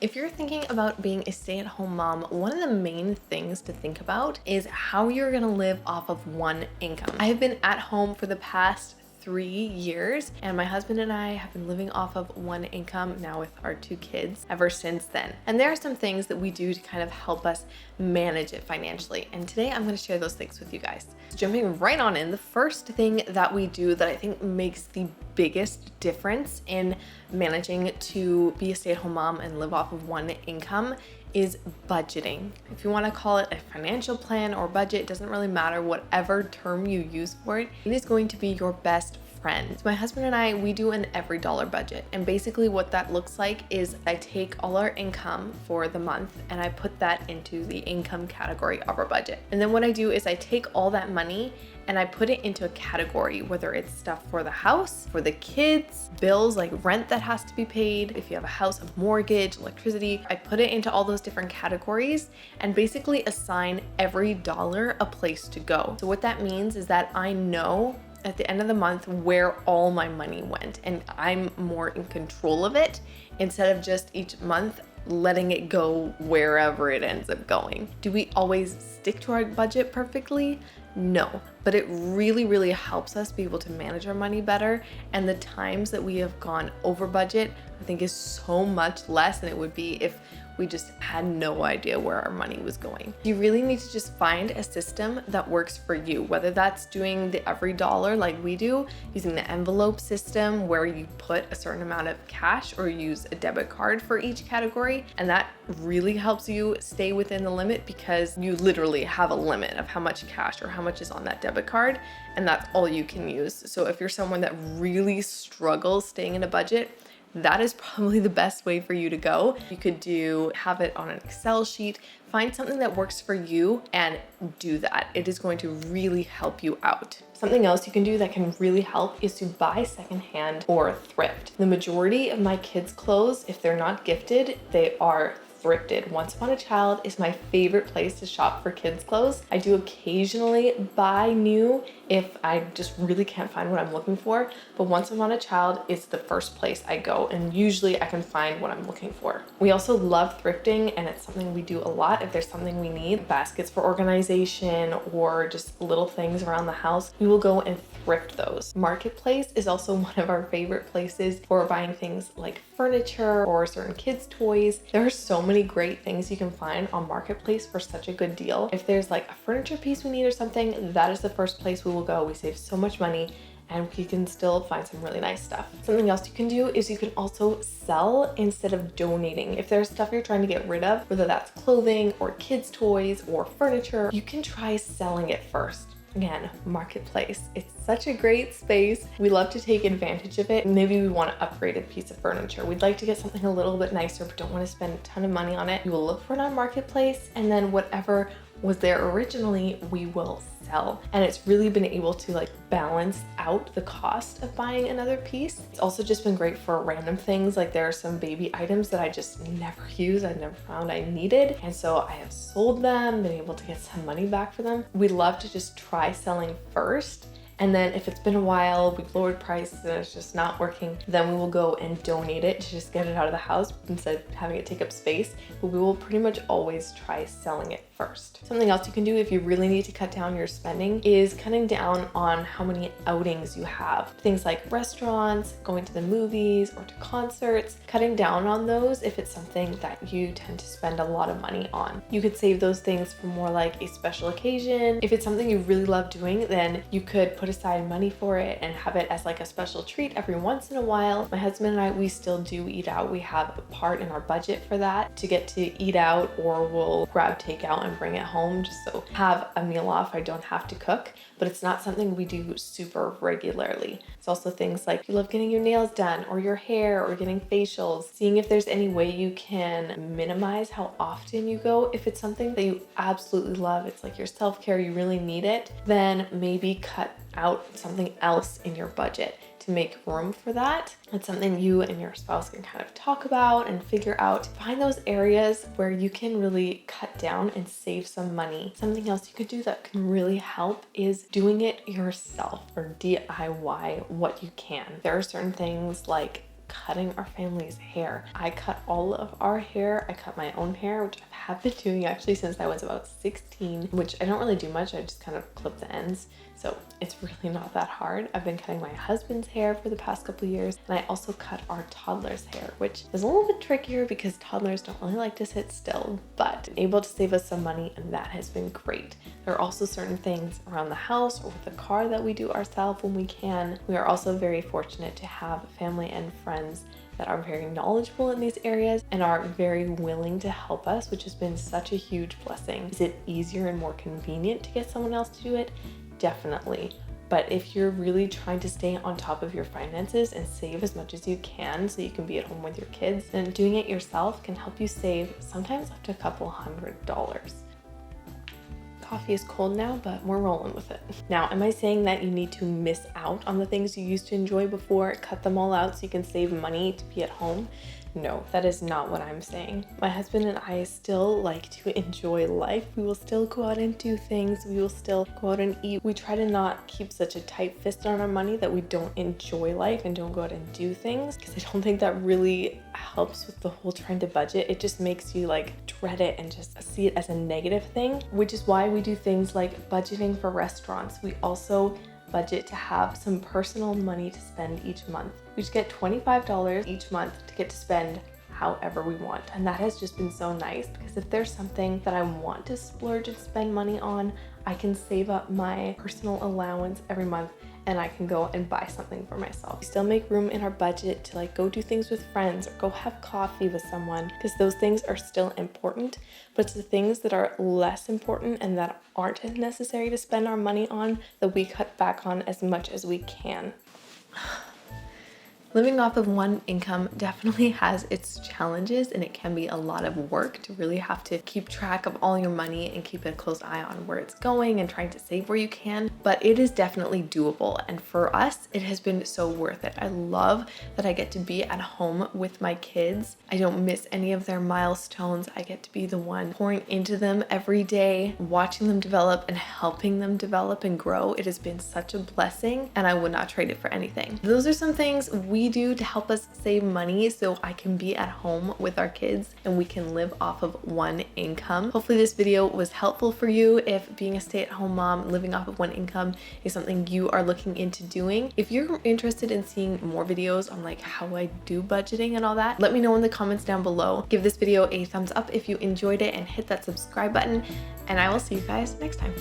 If you're thinking about being a stay-at-home mom, one of the main things to think about is how you're gonna live off of one income. I have been at home for the past 3 years, and my husband and I have been living off of one income now with our 2 kids ever since then. And there are some things that we do to kind of help us manage it financially. And today I'm going to share those things with you guys. Jumping right on in, the first thing that we do that I think makes the biggest difference in managing to be a stay-at-home mom and live off of one income is budgeting. If you want to call it a financial plan or budget, it doesn't really matter, whatever term you use for it, it is going to be your best friend. So my husband and I, we do an every dollar budget. And basically what that looks like is I take all our income for the month and I put that into the income category of our budget. And then what I do is I take all that money and I put it into a category, whether it's stuff for the house, for the kids, bills like rent that has to be paid, if you have a house, a mortgage, electricity. I put it into all those different categories and basically assign every dollar a place to go. So what that means is that I know at the end of the month where all my money went, and I'm more in control of it instead of just each month letting it go wherever it ends up going. Do we always stick to our budget perfectly? No, but it really helps us be able to manage our money better. And the times that we have gone over budget, I think is so much less than it would be if we just had no idea where our money was going. You really need to just find a system that works for you, whether that's doing the every dollar like we do, using the envelope system where you put a certain amount of cash or use a debit card for each category. And that really helps you stay within the limit because you literally have a limit of how much cash or how much is on that debit card, and that's all you can use. So if you're someone that really struggles staying in a budget, that is probably the best way for you to go. You could have it on an Excel sheet, find something that works for you and do that. It is going to really help you out. Something else you can do that can really help is to buy secondhand or thrift. The majority of my kids' clothes, if they're not gifted, they are thrifted. Once Upon a Child is my favorite place to shop for kids' clothes. I do occasionally buy new if I just really can't find what I'm looking for, but Once Upon a Child is the first place I go, and usually I can find what I'm looking for. We also love thrifting, and it's something we do a lot. If there's something we need, baskets for organization or just little things around the house, we will go and thrift those. Marketplace is also one of our favorite places for buying things like furniture or certain kids' toys. There are so many great things you can find on Marketplace for such a good deal. If there's like a furniture piece we need or something, that is the first place we will go. We save so much money and we can still find some really nice stuff. Something else you can do is you can also sell instead of donating. If there's stuff you're trying to get rid of, whether that's clothing or kids' toys or furniture, you can try selling it first. Again, Marketplace. It's such a great space. We love to take advantage of it. Maybe we want to upgrade a piece of furniture. We'd like to get something a little bit nicer, but don't want to spend a ton of money on it. We will look for it on Marketplace, and then whatever was there originally, we will sell. And it's really been able to balance out the cost of buying another piece. It's also just been great for random things. Like there are some baby items that I just never use, I never found I needed. And so I have sold them, been able to get some money back for them. We love to just try selling first. And then if it's been a while, we've lowered prices and it's just not working, then we will go and donate it to just get it out of the house instead of having it take up space. But we will pretty much always try selling it first. Something else you can do if you really need to cut down your spending is cutting down on how many outings you have. Things like restaurants, going to the movies or to concerts, cutting down on those if it's something that you tend to spend a lot of money on. You could save those things for more like a special occasion. If it's something you really love doing, then you could put aside money for it and have it as like a special treat every once in a while. My husband and I, we still do eat out. We have a part in our budget for that to get to eat out, or we'll grab takeout and bring it home just so have a meal off. I don't have to cook, but it's not something we do super regularly. It's also things like you love getting your nails done or your hair or getting facials, seeing if there's any way you can minimize how often you go. If it's something that you absolutely love, it's like your self-care, you really need it, then maybe cut out something else in your budget to make room for that. It's something you and your spouse can kind of talk about and figure out. Find those areas where you can really cut down and save some money. Something else you could do that can really help is doing it yourself or DIY what you can. There are certain things like cutting our family's hair. I cut all of our hair. I cut my own hair, which I have been doing actually since I was about 16, which I don't really do much. I just kind of clip the ends. So it's really not that hard. I've been cutting my husband's hair for the past couple of years, and I also cut our toddler's hair, which is a little bit trickier because toddlers don't really like to sit still, but able to save us some money, and that has been great. There are also certain things around the house or with the car that we do ourselves when we can. We are also very fortunate to have family and friends that are very knowledgeable in these areas and are very willing to help us, which has been such a huge blessing. Is it easier and more convenient to get someone else to do it? Definitely. But if you're really trying to stay on top of your finances and save as much as you can so you can be at home with your kids, then doing it yourself can help you save sometimes up to a couple $100s. Coffee is cold now, but we're rolling with it. Now, am I saying that you need to miss out on the things you used to enjoy before, cut them all out so you can save money to be at home? No, that is not what I'm saying. My husband and I still like to enjoy life. We will still go out and do things. We will still go out and eat. We try to not keep such a tight fist on our money that we don't enjoy life and don't go out and do things, because I don't think that really helps with the whole trying to budget. It just makes you like dread it and just see it as a negative thing, which is why we do things like budgeting for restaurants. We also budget to have some personal money to spend each month. We just get $25 each month to get to spend however we want. And that has just been so nice, because if there's something that I want to splurge and spend money on, I can save up my personal allowance every month and I can go and buy something for myself. We still make room in our budget to like go do things with friends or go have coffee with someone, because those things are still important, but it's the things that are less important and that aren't necessary to spend our money on that we cut back on as much as we can. Living off of one income definitely has its challenges, and it can be a lot of work to really have to keep track of all your money and keep a close eye on where it's going and trying to save where you can, but it is definitely doable. And for us, it has been so worth it. I love that I get to be at home with my kids. I don't miss any of their milestones. I get to be the one pouring into them every day, watching them develop and helping them develop and grow. It has been such a blessing, and I would not trade it for anything. Those are some things we do to help us save money so I can be at home with our kids and we can live off of one income. Hopefully this video was helpful for you if being a stay-at-home mom, living off of one income is something you are looking into doing. If you're interested in seeing more videos on like how I do budgeting and all that, let me know in the comments down below. Give this video a thumbs up if you enjoyed it and hit that subscribe button, and I will see you guys next time.